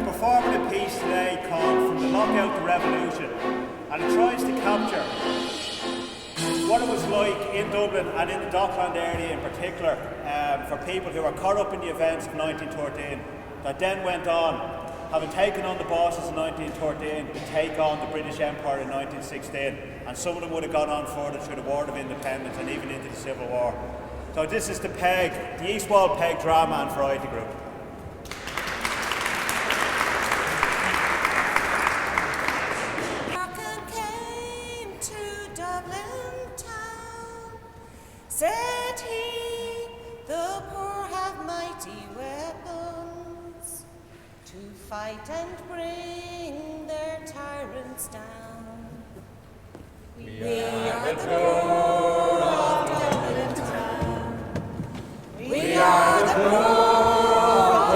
We're performing a piece today called From the Lockout, the Revolution, and it tries to capture what it was like in Dublin and in the Dockland area in particular for people who were caught up in the events of 1913 that then went on, having taken on the bosses in 1913, to take on the British Empire in 1916, and some of them would have gone on further through the War of Independence and even into the Civil War. So this is the PEG, the East Wall PEG Drama and Variety Group. Said he, the poor have mighty weapons to fight and bring their tyrants down. We are the poor of Dublin town. We are the poor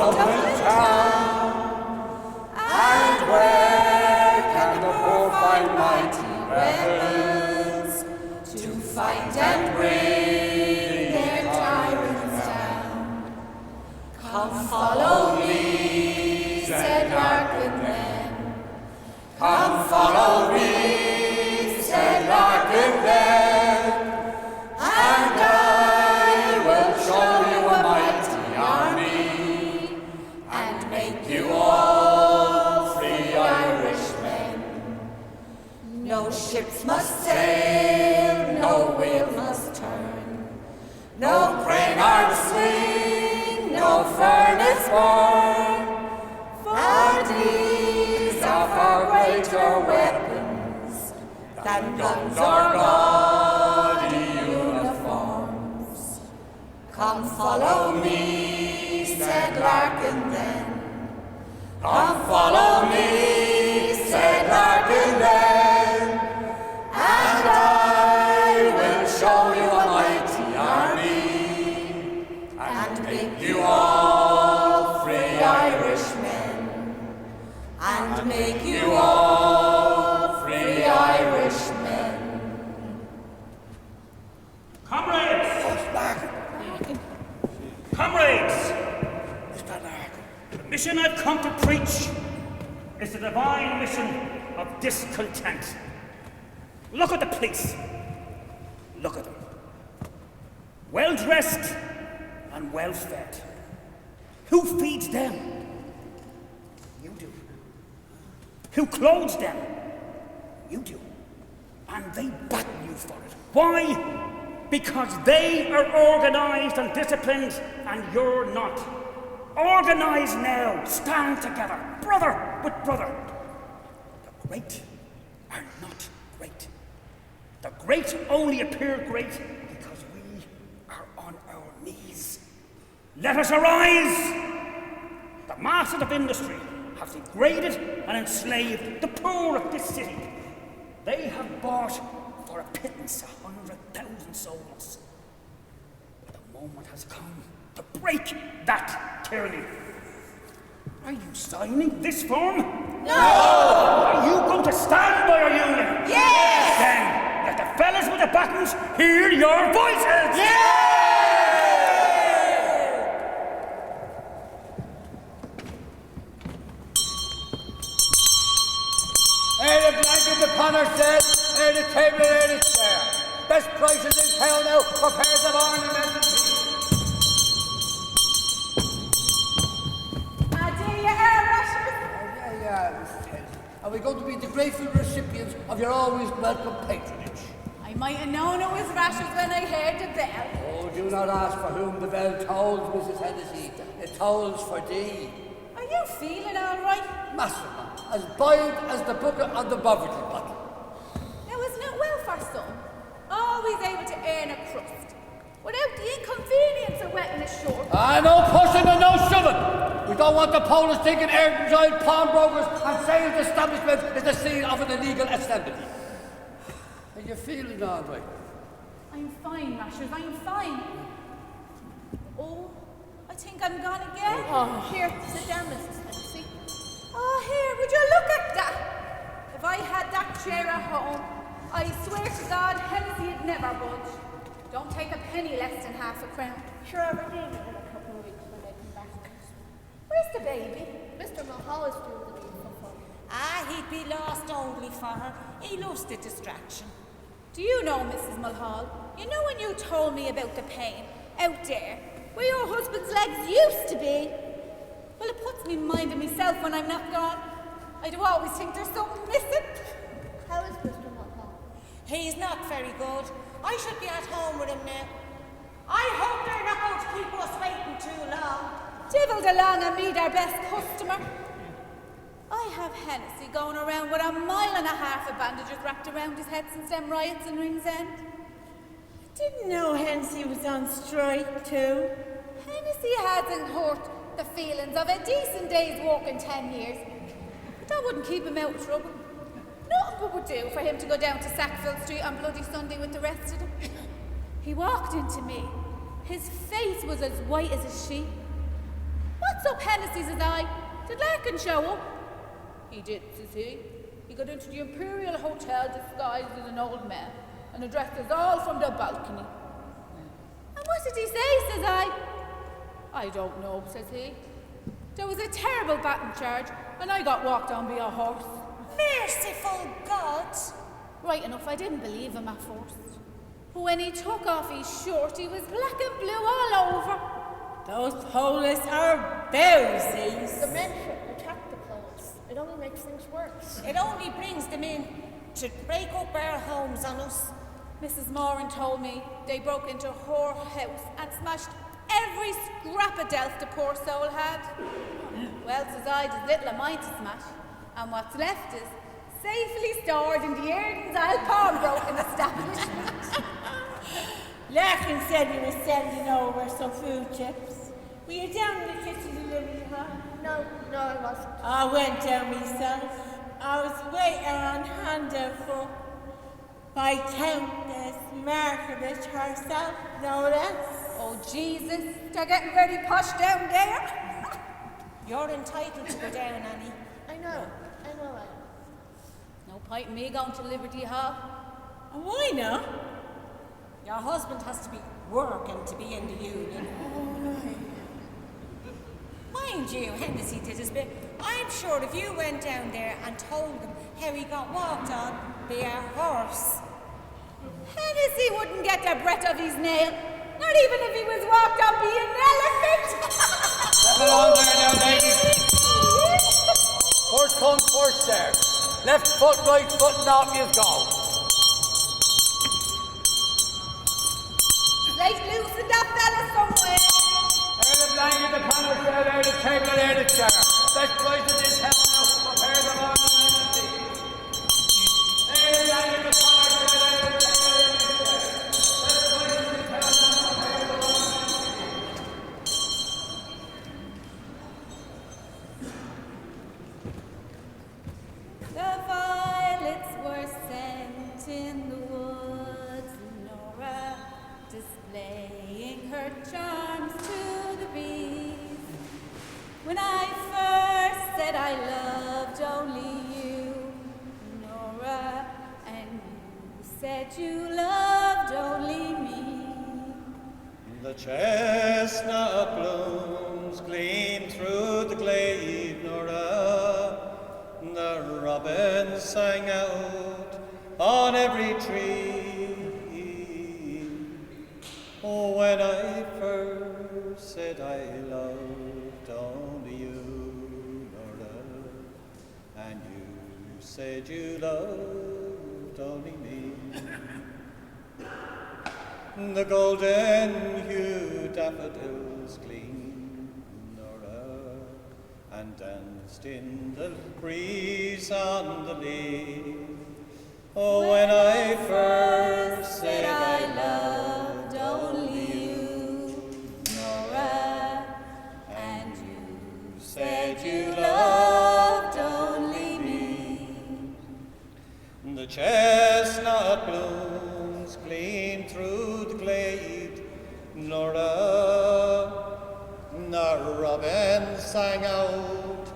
of Dublin town. And where can the poor find mighty weapons to fight and bring Come follow me, said Larkin then. Come follow me, said Larkin then. And I will show you a mighty army and make you all free Irishmen. No ships must sail, no wheel must turn, no crane arm swing, no furnace burn, for these are far greater weapons than guns or gaudy uniforms. Come follow me, said Larkin then. Come follow me, said Larkin then, and I will show you a mighty army and make you all free Irishmen, and make you all free Irishmen. Comrades! Comrades! The mission I've come to preach is the divine mission of discontent. Look at the police. Look at them. Well-dressed and well-fed. Who feeds them? You do. Who clothes them? You do. And they batten you for it. Why? Because they are organised and disciplined, and you're not. Organise now. Stand together. Brother with brother. The great are not great. The great only appear great because we are on our knees. Let us arise! The masters of industry have degraded and enslaved the poor of this city. They have bought for a pittance 100,000 souls. But the moment has come to break that tyranny. Are you signing this form? No! Are you going to stand by our union? Yes! Then let the fellas with the battens hear your voices! Yes! Ere the blanket upon her set, ere the table, ere the chair. Best prices in town now for pairs of ornamental pieces. Are we going to be the grateful recipients of your always welcome patronage? I might have known it was Rashers when I heard the bell. Oh, do not ask for whom the bell tolls, Mrs. Hennessy. It tolls for thee. Are you feeling all right? Masterman, as buoyant as the bucket on the Boverty bottle. Now, isn't it well for some? Always able to earn a crust, without the inconvenience of wetting ashore. No pushing and no shoving. We don't want the Polish thinking Ayrton's oil pawnbrokers and sales establishment is the scene of an illegal assembly. Are you feeling all right? I'm fine, Rashers, I'm fine. Oh, I think I'm gone again. Oh. Here, sit down, Mrs. Hennessy. Oh, here, would you look at that? If I had that chair at home, I swear to God, Hennessy would never budge. Don't take a penny less than half a crown. Sure, I'll redeem it in a couple of weeks when they come back. Where's the baby? Mr. Mulholland's doing the beautiful fun. Ah, he'd be lost only for her. He loves the distraction. Do you know, Mrs. Mulhall, you know when you told me about the pain out there, where your husband's legs used to be? Well, it puts me mind of myself when I'm not gone. I do always think there's something missing. How is Mr. Mulhall? He's not very good. I should be at home with him now. I hope they're not going to keep us waiting too long. Divilled along and meet our best customer. I have Hennessy going around with 1.5 miles of bandages wrapped around his head since them riots in Ringsend. Didn't know Hennessy was on strike too. Hennessy hasn't hurt the feelings of a decent day's walk in 10 years. But that wouldn't keep him out of trouble. Nothing but would do for him to go down to Sackville Street on Bloody Sunday with the rest of them. He walked into me. His face was as white as a sheet. What's up, Hennessy, says I. Did Larkin show up? He did, says he. He got into the Imperial Hotel disguised as an old man and addressed us all from the balcony. And what did he say, says I don't know, says he. There was a terrible batting charge and I got walked on by a horse. Merciful God! Right enough, I didn't believe him at first. But when he took off his shirt, he was black and blue all over. Those Polish are bowsies. The men shouldn't attack the clothes. It only makes things worse. It only brings them in to break up our homes on us. Mrs. Moran told me they broke into her house and smashed every scrap of delf the poor soul had. Well, says I, there's little of mine to smash, and what's left is safely stored in the Airdens Isle pawnbroking establishment. Larkin said you were sending over some food chips. Were you down in the kitchen delivering, huh? No, I wasn't. I went down myself. I was waiting on handover by Countess Margaret herself, no less. Oh, Jesus, they're getting very posh down there. You're entitled to go down, Annie. I know. No point in me going to Liberty Hall. And why not? Your husband has to be working to be in the union. Mind you, Hennessy did his bit. I'm sure if you went down there and told them how he got walked on by a horse. Hennessy wouldn't get the breath of his nail, not even if he was walked on by an elephant. Level on there now, ladies. First come, first served. Left foot, right foot, and off you go. Like loosen that fella somewhere. There the blanket, the panel, there the table, and there the chair. Best prices in town now. Prepare them all in the seat. There the blanket, the panel, there the table, and there the chair. Best prices in town now. Prepare them all in the seat. The violets were sent in the woods, Nora, displaying her charms to the breeze. When I first said I loved only you, Nora, and you said you loved only me. The chestnut blooms gleam through the glade, Nora. The robins sang out on every tree. Oh, when I first said I loved only you, Nora, and you said you loved only me. The golden hued daffodils gleamed, Nora, and danced in the breeze on the lea. Oh, when I first said I loved only you, Nora, and you said you loved only me. The chestnut blooms gleam through the glade, Nora. The robin sang out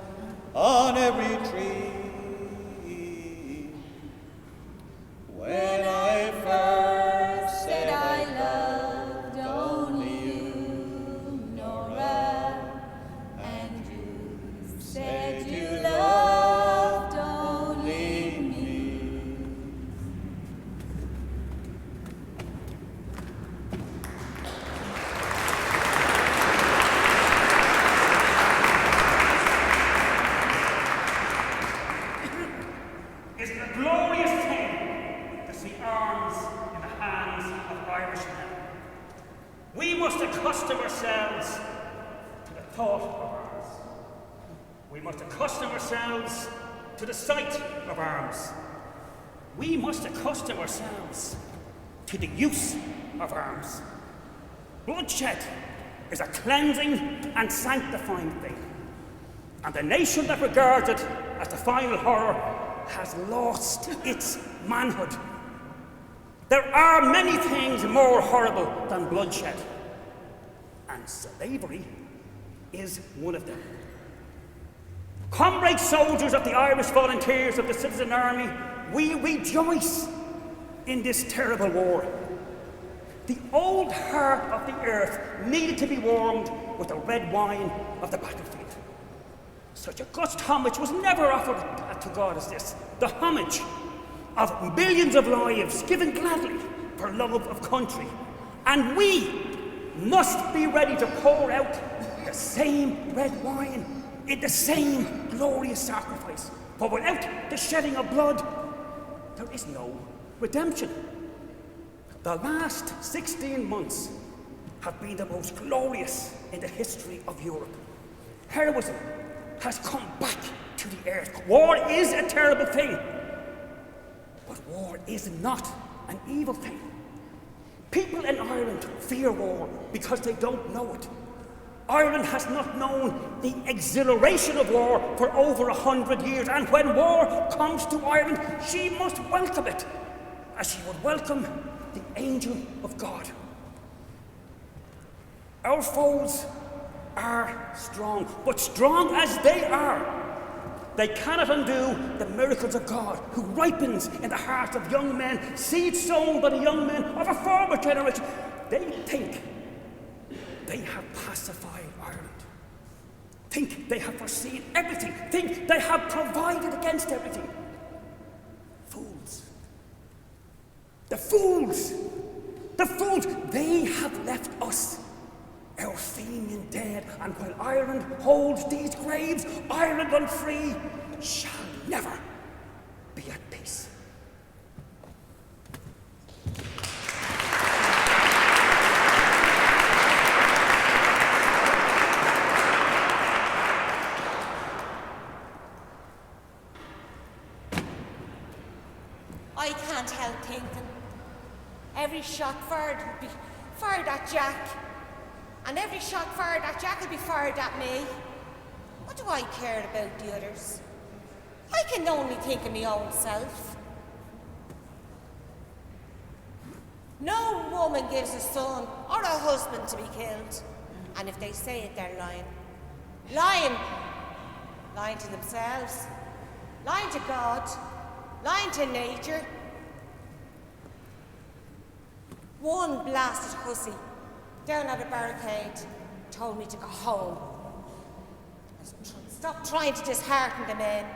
on every tree. When I first said I loved only you, Nora, and you thought of arms. We must accustom ourselves to the sight of arms. We must accustom ourselves to the use of arms. Bloodshed is a cleansing and sanctifying thing, and the nation that regards it as the final horror has lost its manhood. There are many things more horrible than bloodshed, and slavery is one of them. Comrade soldiers of the Irish Volunteers of the Citizen Army, we rejoice in this terrible war. The old heart of the earth needed to be warmed with the red wine of the battlefield. Such august homage was never offered to God as this. The homage of millions of lives given gladly for love of country. And we must be ready to pour out the same red wine in the same glorious sacrifice. For without the shedding of blood, there is no redemption. The last 16 months have been the most glorious in the history of Europe. Heroism has come back to the earth. War is a terrible thing, but war is not an evil thing. People in Ireland fear war because they don't know it. Ireland has not known the exhilaration of war for over 100 years, and when war comes to Ireland, she must welcome it, as she would welcome the angel of God. Our foes are strong, but strong as they are, they cannot undo the miracles of God, who ripens in the hearts of young men, seed sown by the young men of a former generation. They think they have pacified Ireland, think they have foreseen everything, think they have provided against everything. Fools. The fools! The fools! They have left us, our Fenian dead, and while Ireland holds these graves, Ireland unfree shall never be at peace. I can't help thinking every shot fired would be fired at Jack, and every shot fired at Jack will be fired at me. What do I care about the others? I can only think of my own self. No woman gives a son or a husband to be killed, and if they say it, they're lying. Lying. Lying to themselves, lying to God, lying to nature. One blasted hussy down at a barricade told me to go home. Stop trying to dishearten the men.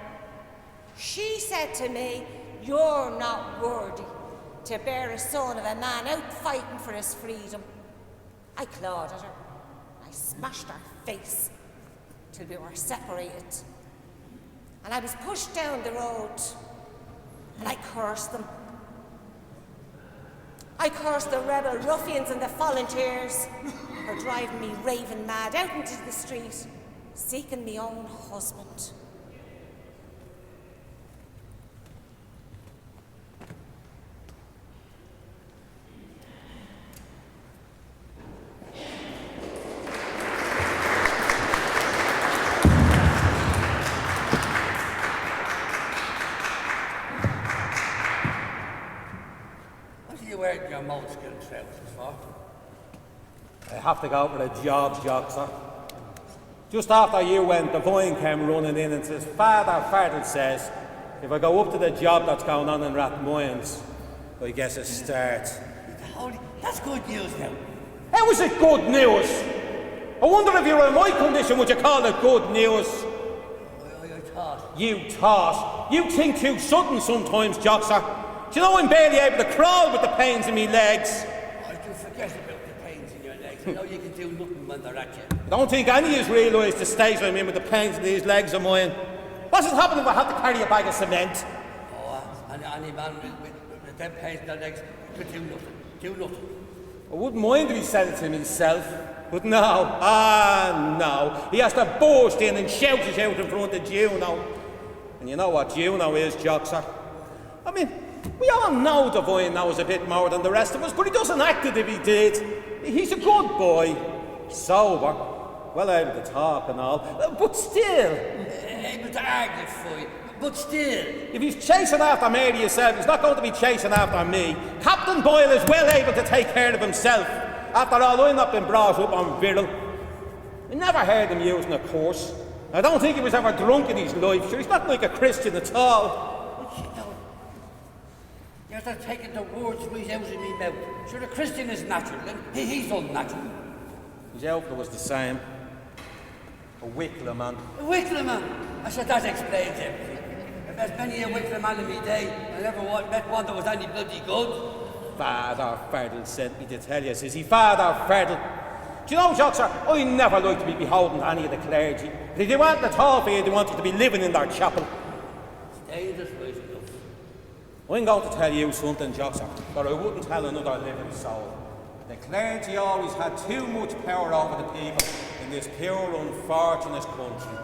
She said to me, "You're not worthy to bear a son of a man out fighting for his freedom." I clawed at her. I smashed her face till we were separated. And I was pushed down the road, and I cursed them. I cursed the rebel ruffians and the volunteers for driving me raving mad out into the street, seeking me own husband. Your moleskin trousers for? I have to go out with a job, sir. Just after you went, the vine came running in and says, Father says, if I go up to the job that's going on in Rathmines, I guess it starts. Holy, that's good news now. How is it good news? I wonder if you're in my condition, would you call it good news? I thought. You thought? You think too sudden sometimes, sir. Do you know I'm barely able to crawl with the pains in my legs? I do forget about the pains in your legs. You know you can do nothing when they're at you. I don't think any of you realise the state I'm in with the pains in these legs of mine. What's happened if I have to carry a bag of cement? Oh, any man with them pains in their legs could do nothing. Do nothing. I wouldn't mind if he said it to himself, but no, no. he has to burst in and shout it out in front of Juno. And you know what Juno is, Joxer? I mean, we all know Devine knows a bit more than the rest of us, but he doesn't act as if he did. He's a good boy, sober, well able to talk and all, but still. Able to argue for you, but still. If he's chasing after Mary himself, he's not going to be chasing after me. Captain Boyle is well able to take care of himself. After all, I've not been brought up on Viril. I never heard him using a curse. I don't think he was ever drunk in his life, so he's not like a Christian at all. You're not taking the words right out of me mouth. Sure, a Christian is natural, and he's unnatural. His elder was the same. A Wicklow man. A Wicklow man? I said that explains everything. I've met many a Wicklow man in my day. I never met one that was any bloody good. Father Ferdle sent me to tell you, says he. Father Ferdle. Do you know, Joxer, I never like to be beholden to any of the clergy. If they want at all for you, they want you to be living in their chapel. Stay this way enough. I'm going to tell you something, Joxer, but I wouldn't tell another living soul. The clergy always had too much power over the people in this poor, unfortunate country.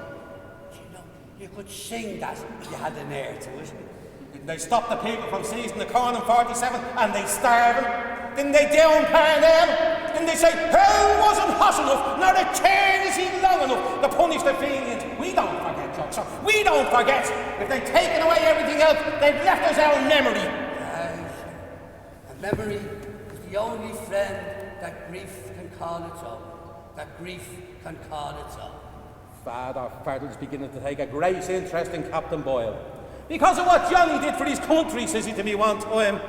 You know, you could sing that if you had an air to it. Didn't they stop the people from seizing the corn in 47 and they starving? Didn't they down Parnell? Didn't they say, hell wasn't hot enough, nor eternity long enough to punish the Fenians? We don't forget, Joxer. We don't forget. If they've taken away everything else, they've left us our memory. A memory is the only friend that grief can call its own. That grief can call its own. Father Ferdle's beginning to take a great interest in Captain Boyle. Because of what Johnny did for his country, says he to me one time.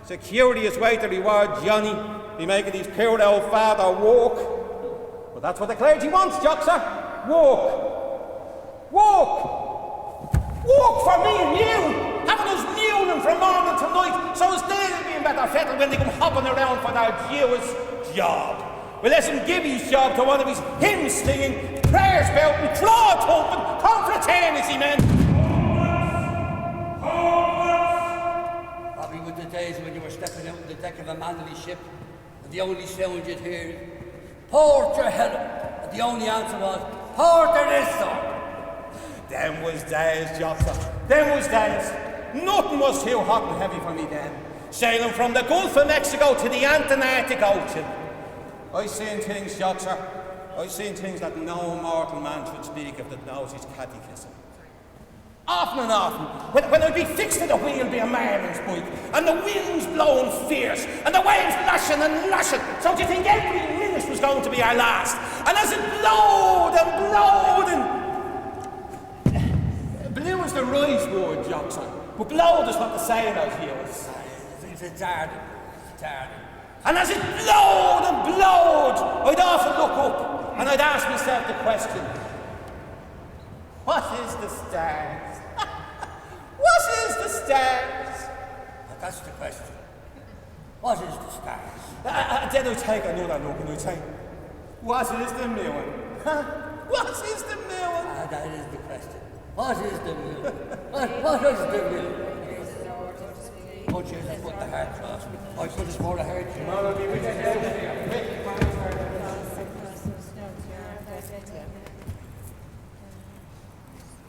It's a curious way to reward Johnny, be making his poor old father walk. But that's what the clergy wants, Joxer. Walk. Walk. Walk for me and you. Having us mewing from morning to night, so as they'll be in better fettle when they come hopping around for their Jewish job. We'll let him give his job to one of his hymn singing, prayer spouting, claw thumping, confraternity men. Probably with the days when you were stepping out on the deck of a manly ship, and the only sound you'd hear is, "Port your head up," and the only answer was, "Port there is, sir." Them was days, Joxer. Them was days. Nothing was too hot and heavy for me then. Sailing from the Gulf of Mexico to the Atlantic Ocean. I seen things, Joxer. I seen things that no mortal man should speak of that knows his catechism. Often and often, when I'd be fixed to the wheel be a marlin's bike, and the wind's blowing fierce, and the waves lashing and lashing, so do you think every minute was going to be our last? And as it blowed and blowed and... blew is the right word, Joxer, but blowed is what the sailors use. It's a darling. And as it blowed and blowed, I'd often look up, and I'd ask myself the question, what is the stars? What is the stars? That's the question. What is the stars? Then I'd take another look and I'd say, what is the moon? What is the moon? That is the question. What is the moon? What is the moon? Oh, Jesus, put the heart across me. I put us more a heart.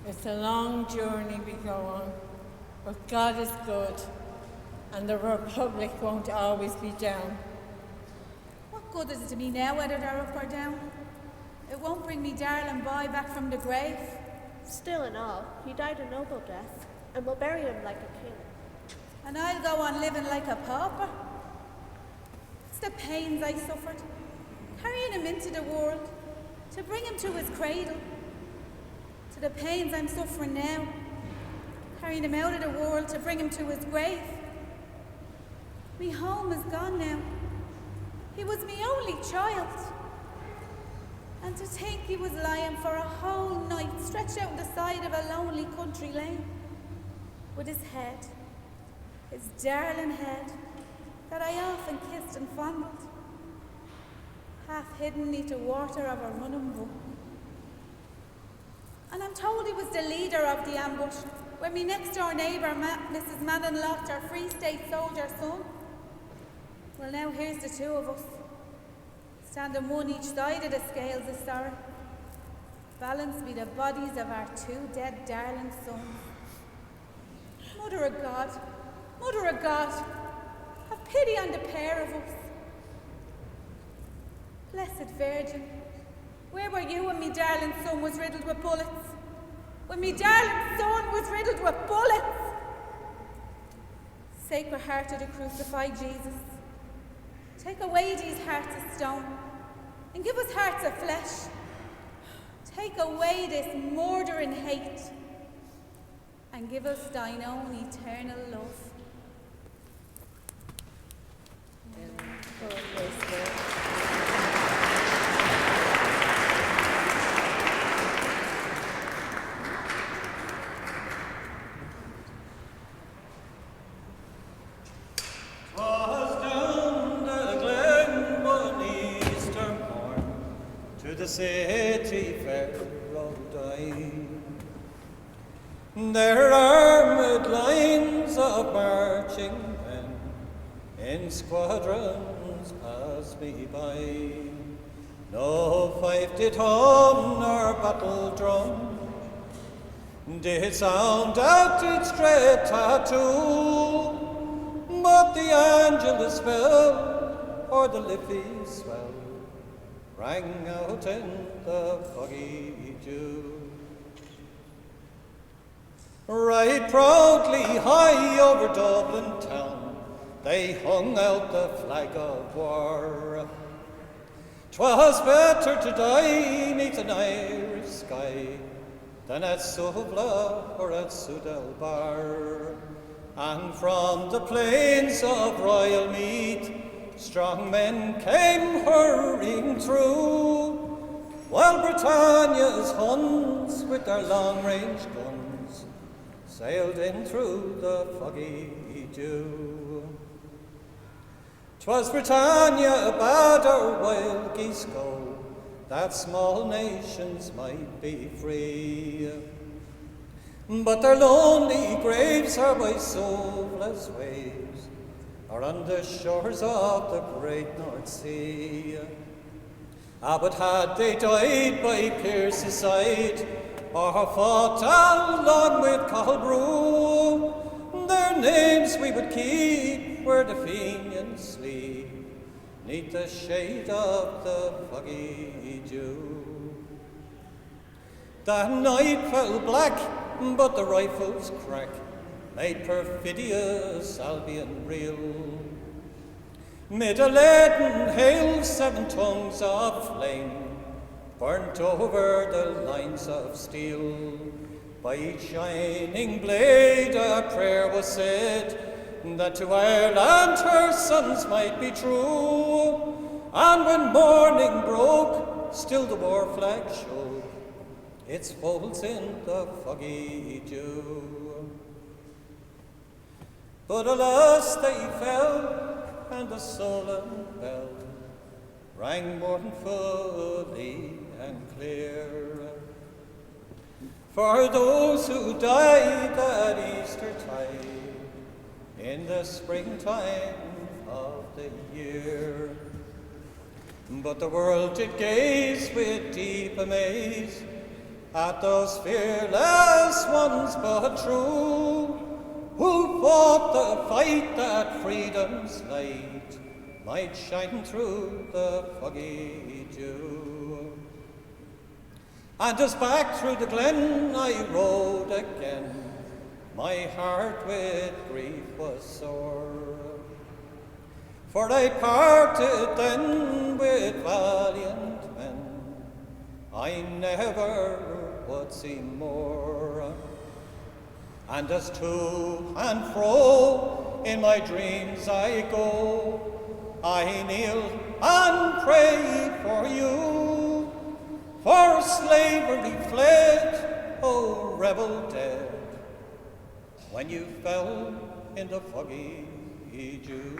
It's a long journey we go on, but God is good, and the Republic won't always be down. What good is it to me now whether they're up or down? It won't bring me darling boy back from the grave. Still and all, he died a noble death, and we'll bury him like a king. And I'll go on living like a pauper. It's the pains I suffered, carrying him into the world, to bring him to his cradle. To the pains I'm suffering now, carrying him out of the world to bring him to his grave. Me home is gone now. He was me only child. And to think he was lying for a whole night stretched out on the side of a lonely country lane, with his head, his darling head, that I often kissed and fondled, half hidden neath the water of a running brook. And I'm told he was the leader of the ambush, when me next door neighbour, Mrs. Madden, lost her Free State soldier son. Well, now here's the two of us, standing one each side of the scales of sorrow. balanced be the bodies of our 2 dead darling sons. Mother of God, have pity on the pair of us. Blessed Virgin, where were you when me darling son was riddled with bullets? When me darling son was riddled with bullets? Sacred Heart of the crucified Jesus, take away these hearts of stone and give us hearts of flesh. Take away this murdering hate and give us thine own eternal love. The city fair of Dine. Their armed lines of marching men in squadrons passed me by. No fife did hum nor battle drum did sound out its dread tattoo, but the Angelus bell or the Liffey swell rang out in the foggy dew. Right proudly high over Dublin town they hung out the flag of war. 'Twas better to die 'neath an Irish sky than at Suvla or at Sudalbar. And from the plains of Royal Meath strong men came hurrying through, while Britannia's Huns with their long-range guns sailed in through the foggy dew. 'Twas Britannia bade our wild geese go, that small nations might be free. But their lonely graves are by soulless waves, or on the shores of the great North Sea. But had they died by Pierce's side, or fought along with Colbrew, their names we would keep where the Fenians sleep, 'neath the shade of the foggy dew. The night fell black, but the rifles' crack made perfidious Albion reel. Mid a leaden hail 7 tongues of flame burnt over the lines of steel. By each shining blade a prayer was said, that to Ireland her sons might be true. And when morning broke, still the war flag showed its folds in the foggy dew. But alas, they fell, and the sullen bell rang mournfully and clear. For those who died at Eastertide in the springtime of the year. But the world did gaze with deep amaze at those fearless ones but true, who fought the fight that freedom's light might shine through the foggy dew. And as back through the glen I rode again, my heart with grief was sore. For I parted then with valiant men I never would see more. And as to and fro in my dreams I go, I kneel and pray for you. For slavery fled, O rebel dead, when you fell in the foggy dew.